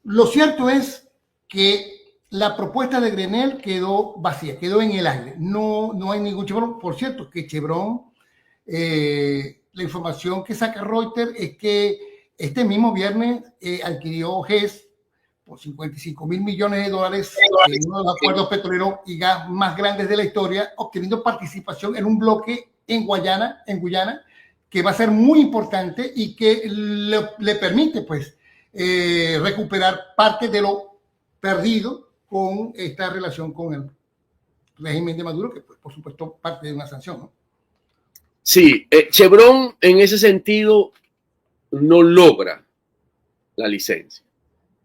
lo cierto es que la propuesta de Grenell quedó vacía, quedó en el aire. No hay ningún Chevron. Por cierto, que Chevron, la información que saca Reuters es que este mismo viernes adquirió GES por $55 millones en uno de los acuerdos petroleros y gas más grandes de la historia, obteniendo participación en un bloque en Guyana, que va a ser muy importante y que le permite pues recuperar parte de lo perdido con esta relación con el régimen de Maduro, que pues, por supuesto parte de una sanción, ¿no? Sí, Chevron en ese sentido no logra la licencia.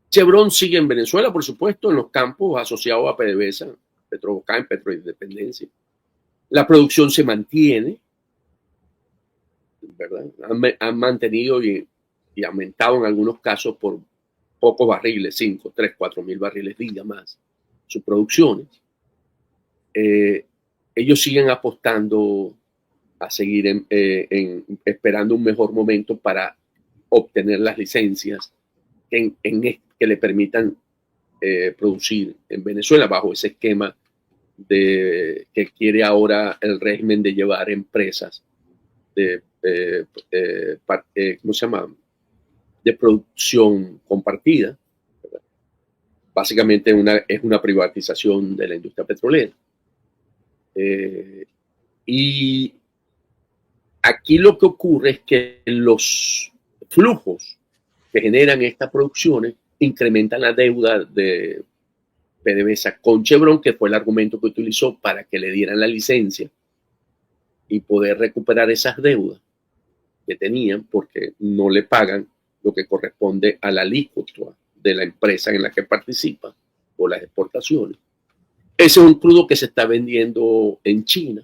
Chevron sigue en Venezuela, por supuesto, en los campos asociados a PDVSA, Petrobocán, Petroindependencia. La producción se mantiene, ¿verdad? Han mantenido y aumentado en algunos casos por pocos barriles, 5, 3, 4 mil barriles día más, sus producciones. Ellos siguen apostando a seguir esperando un mejor momento para obtener las licencias que le permitan producir en Venezuela bajo ese esquema que quiere ahora el régimen de llevar empresas ¿cómo se llama? De producción compartida. ¿Verdad? Básicamente es una privatización de la industria petrolera. Y aquí lo que ocurre es que los flujos que generan estas producciones incrementan la deuda de PDVSA con Chevron, que fue el argumento que utilizó para que le dieran la licencia y poder recuperar esas deudas que tenían, porque no le pagan lo que corresponde a la alícuota de la empresa en la que participa por las exportaciones. Ese es un crudo que se está vendiendo en China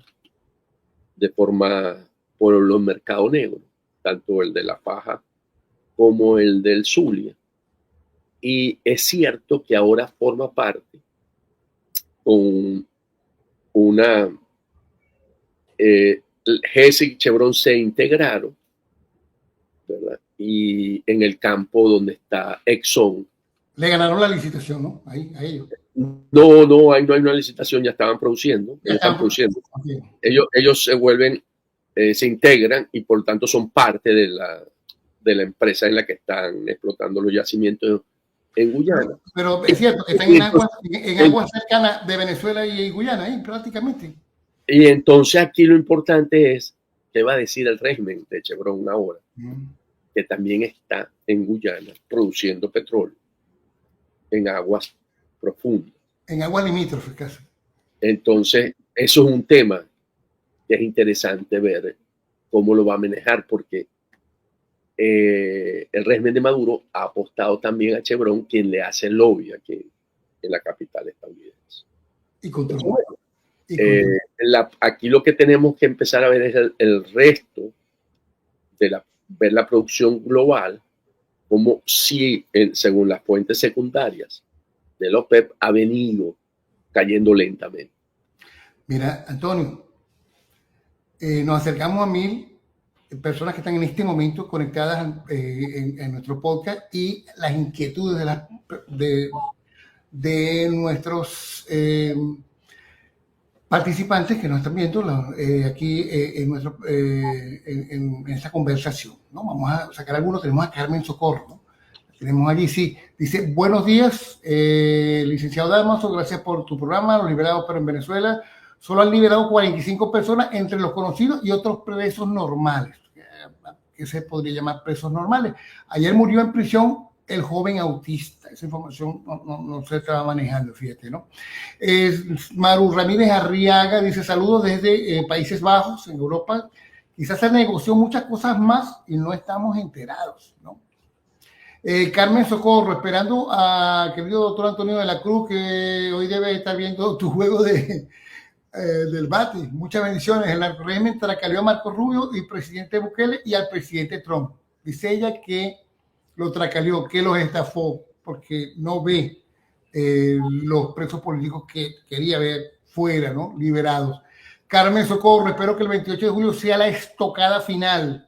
de forma por los mercados negros, tanto el de la faja como el del Zulia. Y es cierto que ahora forma parte con una GS y Chevron se integraron, ¿verdad? Y en el campo donde está Exxon. Le ganaron la licitación, ¿no? Ahí, a ellos. No, ahí no hay una licitación, ya estaban produciendo. Ya están produciendo. Okay. Ellos se vuelven, se integran y por tanto son parte de la empresa en la que están explotando los yacimientos en Guyana. Pero es cierto, están en aguas cercanas de Venezuela y Guyana, ahí prácticamente. Y entonces aquí lo importante es qué va a decir el régimen de Chevron ahora, que también está en Guyana produciendo petróleo en aguas profundas. En aguas limítrofes casi. Entonces, eso es un tema que es interesante ver cómo lo va a manejar, porque el régimen de Maduro ha apostado también a Chevron, quien le hace lobby aquí en la capital estadounidense. Y control. Aquí lo que tenemos que empezar a ver es el resto de ver la producción global, como si, según las fuentes secundarias de la OPEP, ha venido cayendo lentamente. Mira, Antonio, nos acercamos a 1000 personas que están en este momento conectadas en nuestro podcast, y las inquietudes de nuestros participantes que nos están viendo aquí en esta conversación, ¿no? Vamos a sacar algunos. Tenemos a Carmen Socorro, ¿no? Tenemos allí, sí. Dice: buenos días, licenciado Damaso, gracias por tu programa. Los liberados pero en Venezuela solo han liberado 45 personas entre los conocidos y otros presos normales. ¿Qué se podría llamar presos normales? Ayer murió en prisión el joven autista. Esa información no se estaba manejando, fíjate, ¿no? Maru Ramírez Arriaga dice: saludos desde Países Bajos, en Europa. Quizás se negoció muchas cosas más y no estamos enterados, ¿no? Carmen Socorro, esperando a querido doctor Antonio de la Cruz, que hoy debe estar viendo tu juego del bate. Muchas bendiciones. El régimen tracaleó a Marco Rubio y presidente Bukele y al presidente Trump. Dice ella que lo tracaleó, que los estafó, porque no ve los presos políticos que quería ver fuera, ¿no? Liberados. Carmen Socorro, espero que el 28 de julio sea la estocada final.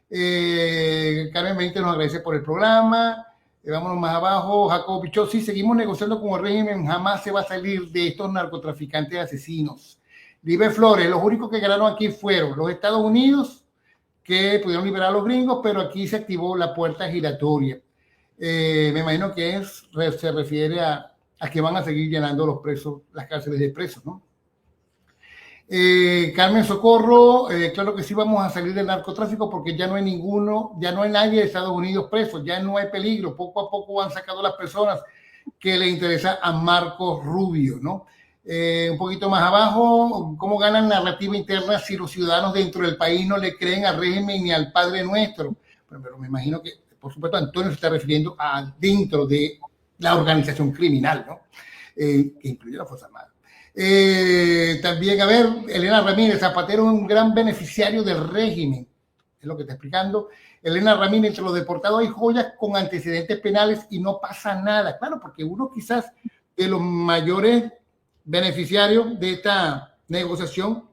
Carmen Benítez nos agradece por el programa. Vámonos más abajo. Jacob Pichot: sí, seguimos negociando con el régimen, jamás se va a salir de estos narcotraficantes asesinos. Libe Flores: los únicos que ganaron aquí fueron los Estados Unidos, que pudieron liberar a los gringos, pero aquí se activó la puerta giratoria. Me imagino que se refiere a que van a seguir llenando los presos, las cárceles de presos, ¿no? Carmen Socorro: claro que sí, vamos a salir del narcotráfico porque ya no hay nadie de Estados Unidos preso, ya no hay peligro, poco a poco han sacado las personas que le interesa a Marcos Rubio, ¿no? Un poquito más abajo: ¿cómo ganan narrativa interna si los ciudadanos dentro del país no le creen al régimen ni al Padre Nuestro? Pero me imagino que, por supuesto, Antonio se está refiriendo a dentro de la organización criminal, ¿no? Que incluye la Fuerza Armada. También, a ver, Elena Ramírez: Zapatero es un gran beneficiario del régimen, es lo que está explicando Elena Ramírez. Entre los deportados hay joyas con antecedentes penales y no pasa nada. Claro, porque uno quizás de los mayores beneficiarios de esta negociación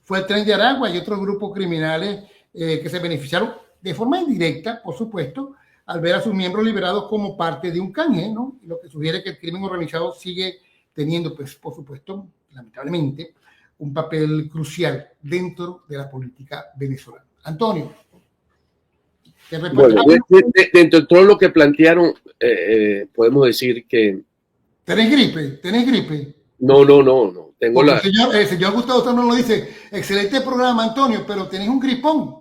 fue el Tren de Aragua y otros grupos criminales que se beneficiaron de forma indirecta, por supuesto, al ver a sus miembros liberados como parte de un canje, ¿no? Lo que sugiere que el crimen organizado sigue teniendo, pues, por supuesto, lamentablemente, un papel crucial dentro de la política venezolana. Antonio, ¿qué bueno, dentro de todo lo que plantearon, podemos decir que... ¿Tenés gripe? ¿Tenés gripe? No. Tengo el señor Gustavo Serrano lo dice, excelente programa, Antonio, pero tenés un gripón.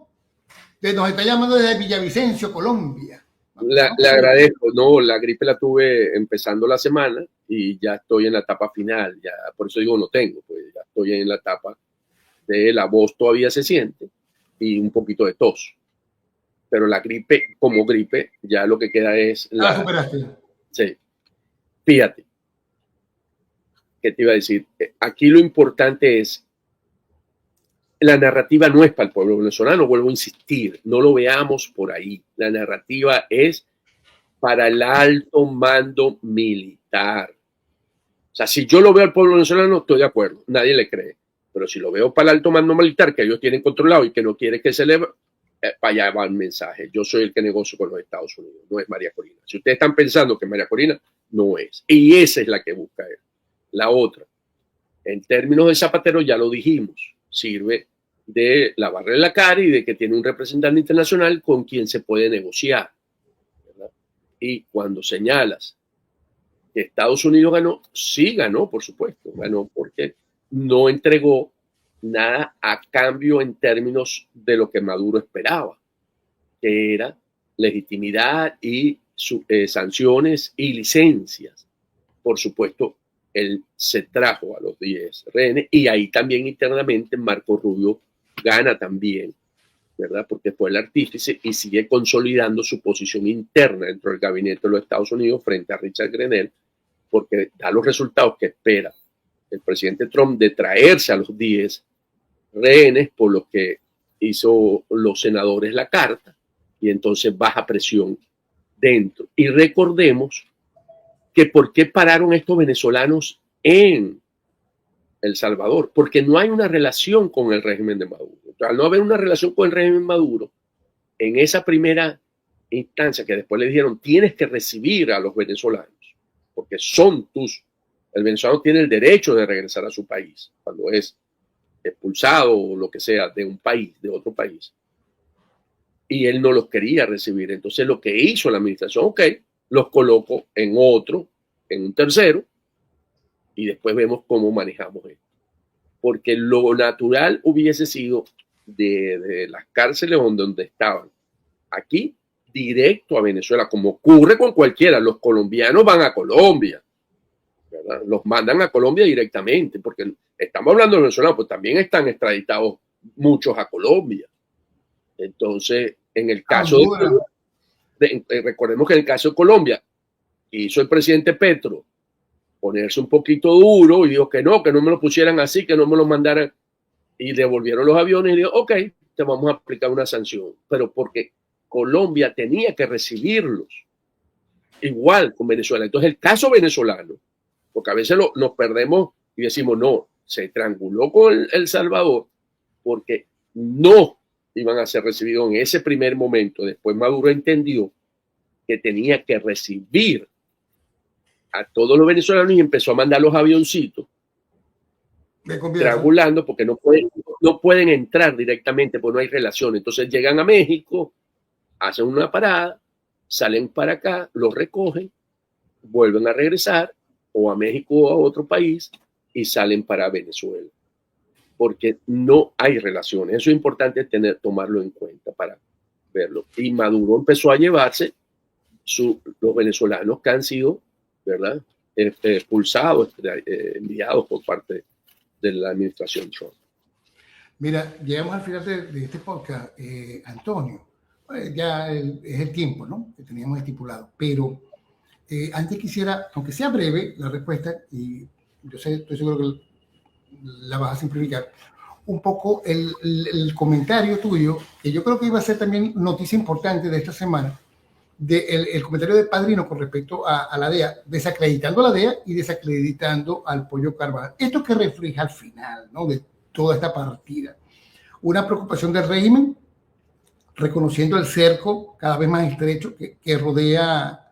Nos está llamando desde Villavicencio, Colombia. Le agradezco. No, la gripe la tuve empezando la semana y ya estoy en la etapa final. Ya, por eso digo no tengo, pues ya estoy en la etapa de la voz todavía se siente y un poquito de tos. Pero la gripe, como gripe, ya lo que queda es la superaste. Sí. Fíjate. ¿Qué te iba a decir? Aquí lo importante es la narrativa no es para el pueblo venezolano, vuelvo a insistir, no lo veamos por ahí. La narrativa es para el alto mando militar. O sea, si yo lo veo al pueblo venezolano, estoy de acuerdo, nadie le cree. Pero si lo veo para el alto mando militar, que ellos tienen controlado y que no quiere que se le... para allá va el mensaje. Yo soy el que negocio con los Estados Unidos, no es María Corina. Si ustedes están pensando que María Corina, no es. Y esa es la que busca él. La otra, en términos de Zapatero, ya lo dijimos, sirve de lavarle la cara y de que tiene un representante internacional con quien se puede negociar, ¿verdad? Y cuando señalas que Estados Unidos ganó, sí ganó, por supuesto, ganó porque no entregó nada a cambio en términos de lo que Maduro esperaba, que era legitimidad y sanciones y licencias. Por supuesto, él se trajo a los 10 rehenes y ahí también internamente Marco Rubio gana también, ¿verdad? Porque fue el artífice y sigue consolidando su posición interna dentro del gabinete de los Estados Unidos frente a Richard Grenell, porque da los resultados que espera el presidente Trump de traerse a los 10 rehenes, por lo que hizo los senadores la carta, y entonces baja presión dentro. Y recordemos que por qué pararon estos venezolanos en El Salvador, porque no hay una relación con el régimen de Maduro. Al no haber una relación con el régimen Maduro, en esa primera instancia que después le dijeron, tienes que recibir a los venezolanos, porque son tus... El venezolano tiene el derecho de regresar a su país cuando es expulsado o lo que sea de un país, de otro país. Y él no los quería recibir. Entonces lo que hizo la administración, ok, los coloco en otro, en un tercero, y después vemos cómo manejamos esto. Porque lo natural hubiese sido de las cárceles donde estaban, aquí, directo a Venezuela, como ocurre con cualquiera. Los colombianos van a Colombia, ¿verdad? Los mandan a Colombia directamente, porque estamos hablando de venezolanos, pues también están extraditados muchos a Colombia. Entonces, en el caso recordemos que en el caso de Colombia, hizo el presidente Petro ponerse un poquito duro y dijo que no me lo pusieran así, que no me lo mandaran, y devolvieron los aviones y dijo, ok, te vamos a aplicar una sanción, pero porque Colombia tenía que recibirlos, igual con Venezuela. Entonces el caso venezolano, porque a veces nos perdemos y decimos, no, se trianguló con El Salvador porque no iban a ser recibidos en ese primer momento. Después Maduro entendió que tenía que recibir a todos los venezolanos y empezó a mandar los avioncitos triangulando, porque no pueden entrar directamente porque no hay relación. Entonces llegan a México, hacen una parada, salen para acá, los recogen, vuelven a regresar o a México o a otro país y salen para Venezuela, porque no hay relaciones. Eso es importante tomarlo en cuenta para verlo. Y Maduro empezó a llevarse los venezolanos que han sido, ¿verdad?, expulsados, enviados por parte de la administración Trump. Mira, llegamos al final de este podcast, Antonio. Ya es el tiempo, ¿no?, que teníamos estipulado, pero antes quisiera, aunque sea breve la respuesta, y yo estoy seguro que la vas a simplificar, un poco el comentario tuyo, que yo creo que iba a ser también noticia importante de esta semana, el comentario de Padrino con respecto a la DEA, desacreditando a la DEA y desacreditando al Pollo Carvajal. Esto que refleja al final, ¿no?, de toda esta partida, una preocupación del régimen reconociendo el cerco cada vez más estrecho que rodea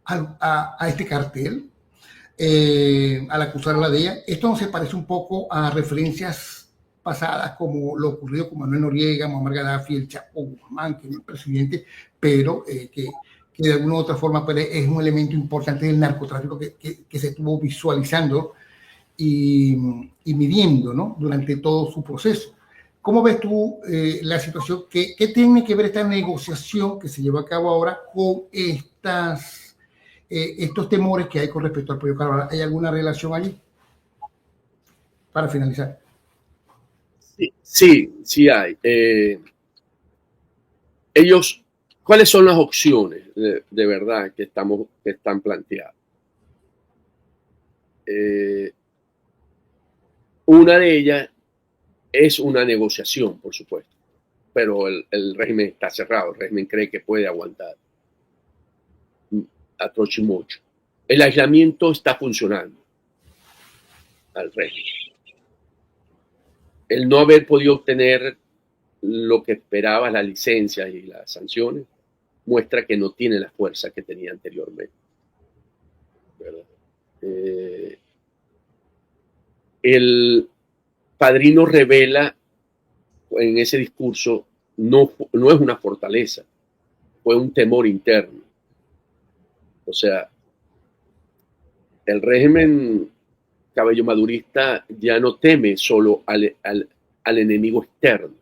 a este cartel, al acusarla de ella. Esto se parece un poco a referencias pasadas como lo ocurrido con Manuel Noriega, Muammar Gaddafi, el Chapo Guzmán, que no es presidente, pero que de alguna u otra forma es un elemento importante del narcotráfico que se estuvo visualizando y midiendo, ¿no?, durante todo su proceso. ¿Cómo ves tú la situación? ¿Qué tiene que ver esta negociación que se lleva a cabo ahora con estos temores que hay con respecto al pollo Caravana? ¿Hay alguna relación allí? Para finalizar. Sí hay. Ellos, ¿cuáles son las opciones de verdad que están planteadas? Una de ellas es una negociación, por supuesto, pero el régimen está cerrado, el régimen cree que puede aguantar a trochimocho. El aislamiento está funcionando al régimen. El no haber podido obtener lo que esperaba, las licencias y las sanciones, muestra que no tiene la fuerza que tenía anteriormente, ¿verdad? El padrino revela en ese discurso no es una fortaleza, fue un temor interno. O sea, el régimen cabello madurista ya no teme solo al enemigo externo.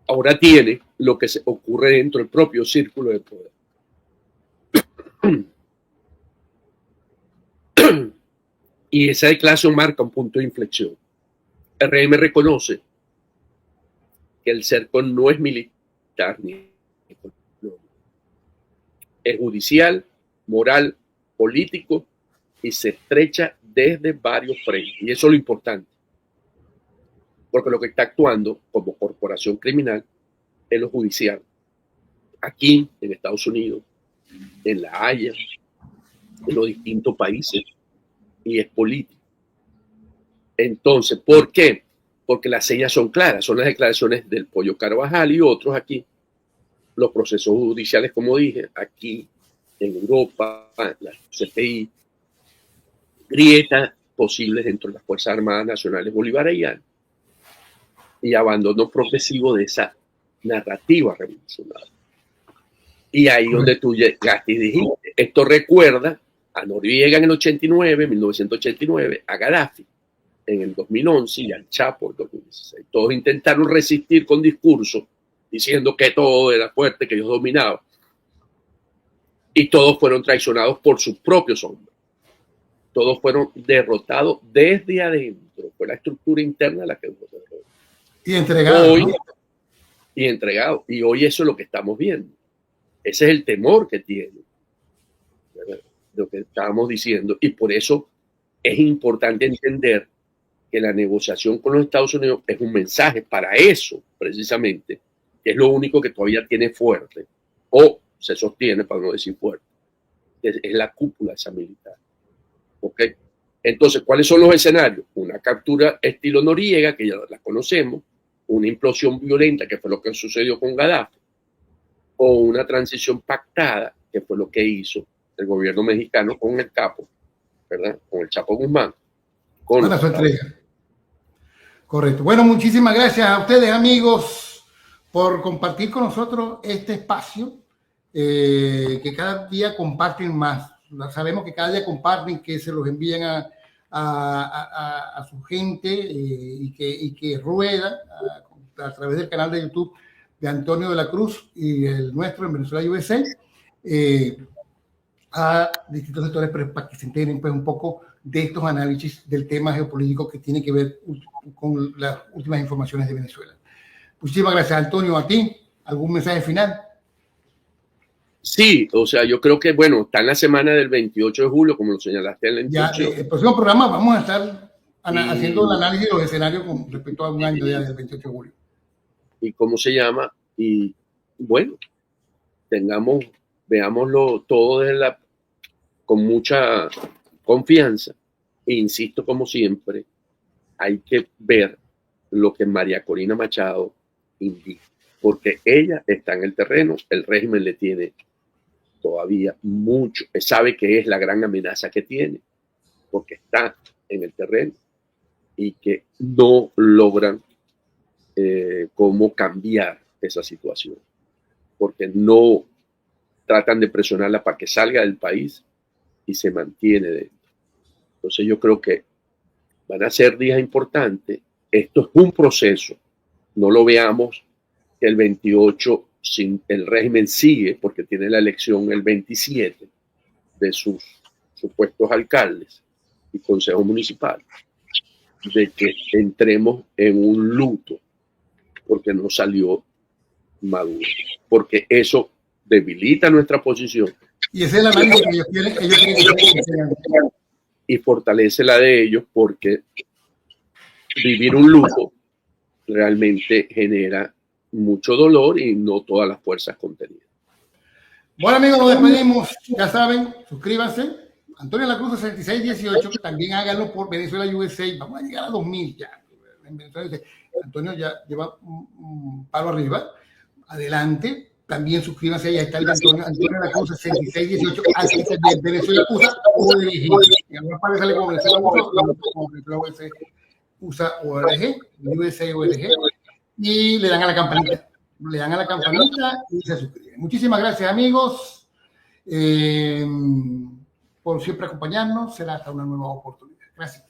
Ahora tiene lo que se ocurre dentro del propio círculo de poder. Y esa declaración marca un punto de inflexión. El régimen reconoce que el cerco no es militar ni económico, es judicial, moral, político y se estrecha desde varios frentes. Y eso es lo importante, porque lo que está actuando como corporación criminal es lo judicial. Aquí, en Estados Unidos, en La Haya, en los distintos países, y es político. Entonces, ¿por qué? Porque las señas son claras, son las declaraciones del Pollo Carvajal y otros aquí, los procesos judiciales, como dije, aquí en Europa, la CPI, grietas posibles dentro de las Fuerzas Armadas Nacionales Bolivarianas y abandono progresivo de esa narrativa revolucionaria. Y ahí donde tú llegaste y dijiste, esto recuerda a Noriega en el 89, 1989, a Gaddafi en el 2011 y al Chapo en el 2016. Todos intentaron resistir con discursos diciendo que todo era fuerte, que ellos dominaban. Y todos fueron traicionados por sus propios hombres. Todos fueron derrotados desde adentro. Fue la estructura interna la que los derrotó. Y entregados. Hoy, ¿no? Y entregados. Y hoy eso es lo que estamos viendo. Ese es el temor que tiene, ¿verdad?, lo que estábamos diciendo. Y por eso es importante entender que la negociación con los Estados Unidos es un mensaje para eso, precisamente, que es lo único que todavía tiene fuerte, o se sostiene, para no decir fuerte, es la cúpula esa militar. ¿Ok? Entonces, ¿cuáles son los escenarios? Una captura estilo Noriega, que ya la conocemos, una implosión violenta, que fue lo que sucedió con Gaddafi, o una transición pactada, que fue lo que hizo el gobierno mexicano con el Capo, ¿verdad?, con el Chapo Guzmán. Para su entrega. Correcto. Bueno, muchísimas gracias a ustedes, amigos, por compartir con nosotros este espacio que cada día comparten más. Sabemos que cada día comparten, que se los envían a su gente y que rueda a través del canal de YouTube de Antonio de la Cruz y el nuestro en Venezuela USA, a distintos sectores, pero para que se enteren pues un poco de estos análisis del tema geopolítico que tiene que ver con las últimas informaciones de Venezuela. Muchísimas gracias, Antonio. A ti, ¿algún mensaje final? Sí, o sea, yo creo que, bueno, está en la semana del 28 de julio, como lo señalaste en la introducción. Ya, el próximo programa vamos a estar haciendo el análisis de los escenarios con respecto a un año ya del 28 de julio. ¿Y cómo se llama? Y bueno, veámoslo todo con mucha confianza. E insisto, como siempre, hay que ver lo que María Corina Machado indica. porque ella está en el terreno, el régimen le tiene todavía mucho, sabe que es la gran amenaza que tiene, porque está en el terreno y que no logran cómo cambiar esa situación, porque no tratan de presionarla para que salga del país y se mantiene dentro. Entonces yo creo que van a ser días importantes. Esto es un proceso. No lo veamos que el 28 el régimen sigue, porque tiene la elección el 27 de sus supuestos alcaldes y consejos municipales, de que entremos en un luto porque no salió Maduro, porque eso debilita nuestra posición. Y ese es el análisis que ellos quieren y fortalece la de ellos, porque vivir un luto realmente genera mucho dolor y no todas las fuerzas contenidas. Bueno, amigos, nos despedimos. Ya saben, suscríbanse. Antonio La Cruz 6618, que también háganlo por Venezuela USA. Vamos a llegar a 2000 ya. En Venezuela, Antonio ya lleva un palo arriba. Adelante. También suscríbanse. Ahí está el Antonio La Cruz 6618. Así es, Venezuela USA ORG. Y ahora para sale como Venezuela USA ORG, USA ORG. Y le dan a la campanita. Le dan a la campanita y se suscriben. Muchísimas gracias, amigos, por siempre acompañarnos. Será hasta una nueva oportunidad. Gracias.